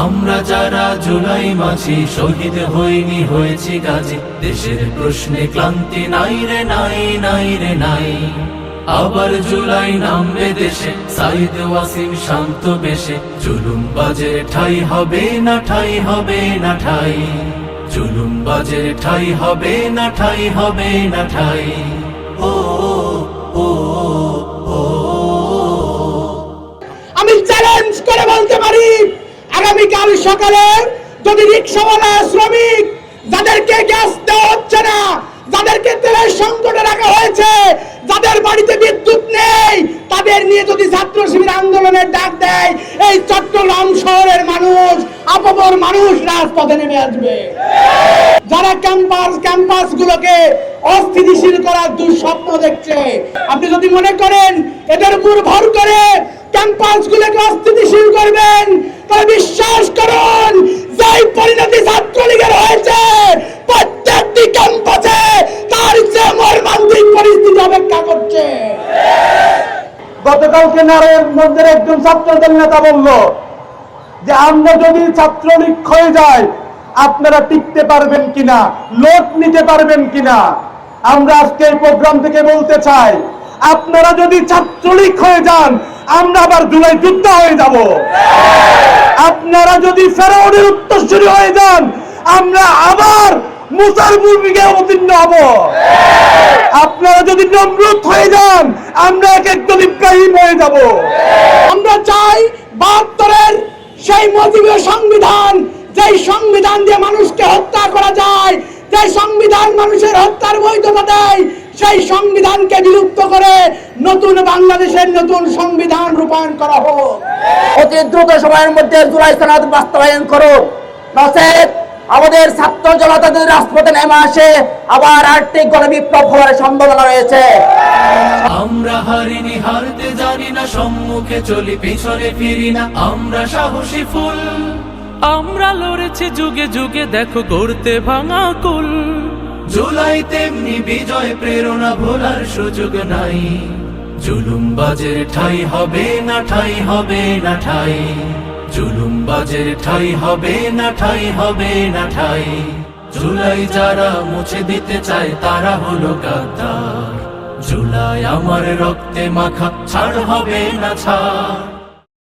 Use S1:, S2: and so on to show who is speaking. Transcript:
S1: আমরা যারা জুলাই মাঝি শহীদ হইনি হয়েছি গাজী, দেশের প্রশ্নে ক্লান্তি নাই রে নাই নাই রে নাই। আবার জুলাই নামবে দেশে, সাইদ ওয়াসিম শান্ত বেশে, জুলুমবাজের ঠাই হবে না ঠাই হবে না ঠাই, জুলুমবাজের ঠাই হবে না ঠাই হবে না ঠাই। ও ও ও
S2: আমি চ্যালেঞ্জ করে বলতে পারি, আগামীকাল সকালে যদি রিকশাওয়ালা, শ্রমিক, যাদেরকে গ্যাস দেওয়া হচ্ছে না, যাদেরকে তেলের সংকটে রাখা হয়েছে, যাদের বাড়িতে বিদ্যুৎ নেই, তাদের নিয়ে যদি ছাত্র শিবির আন্দোলনের ডাক দেয়, এই চট্টগ্রাম শহরের মানুষ, আপবর মানুষ রাজপথে নেমে আসবে। যারা ক্যাম্পাস গুলোকে অস্থিতিশীল করার দুঃস্বপ্ন দেখছে, আপনি যদি মনে করেন এদের উপর ভর করে ক্যাম্পাস গুলোকে অস্থিতিশীল করবেন, তাহলে বিশ্বাস করুন, যেই পরিণতি ছাত্রলীগের হয়েছে, প্রত্যেকটি ক্যাম্পাসে তার যে মর্মান্তিক পরিস্থিতি অপেক্ষা করছে।
S3: গতকালকে নারের মধ্যে একজন ছাত্রদল নেতা বলল যে আমরা যদি ছাত্রলীগ হয়ে যাই আপনারা টিকতে পারবেন কিনা, লোক নিতে পারবেন কিনা। আমরা আজকে এই প্রোগ্রাম থেকে বলতে চাই, আপনারা যদি ছাত্রলীগ হয়ে যান আমরা আবার জুলাই যোদ্ধা হয়ে যাব। আপনারা যদি ফেরাউনের উত্তরসূরি হয়ে যান আমরা আবার মুসার ভূমিকে অবতীর্ণ হব। আপনারা যদি নমরুদ হয়ে যান আমরা একজন ইব্রাহিম হয়ে যাব।
S2: আমরা চাই ৭২-এর সেই মজিবীয় সংবিধান, যেই সংবিধান দিয়ে মানুষকে হত্যা করা যায়, যে সংবিধান মানুষের হত্যার বৈধতা দেয়, সেই সংবিধানকে বিলুপ্ত করে নতুন বাংলাদেশের নতুন সংবিধান রূপায়ণ করা হোক।
S4: অতি দ্রুত সময়ের মধ্যে জুলাই সনদ বাস্তবায়ন করুক, নচেত আমাদের ছাত্র জনতা যদি রাজপথে নেমে আসে আবার আর্থিক গণবিপ্লব হওয়ার সম্ভাবনা রয়েছে।
S1: আমরা হারিনি, হারতে জানি না, সম্মুখে চলি পিছনে ফিরি না, আমরা সাহসী ফুল। আমরা লড়েছি যুগে যুগে, দেখো গড়তে ভাঙা কুল। জুলাই তেমনি বিজয়, প্রেরণা ভোলার সুযোগ নাই। জুলুমবাজের ঠাই হবে না ঠাই হবে না ঠাই, জুলুমবাজের ঠাই হবে না ঠাই হবে না ঠাই। জুলাই যারা মুছে দিতে চায় তারা হলো গাদ্দার, জুলাই আমার রক্তে মাখা, ছাড় হবে না ছাড়।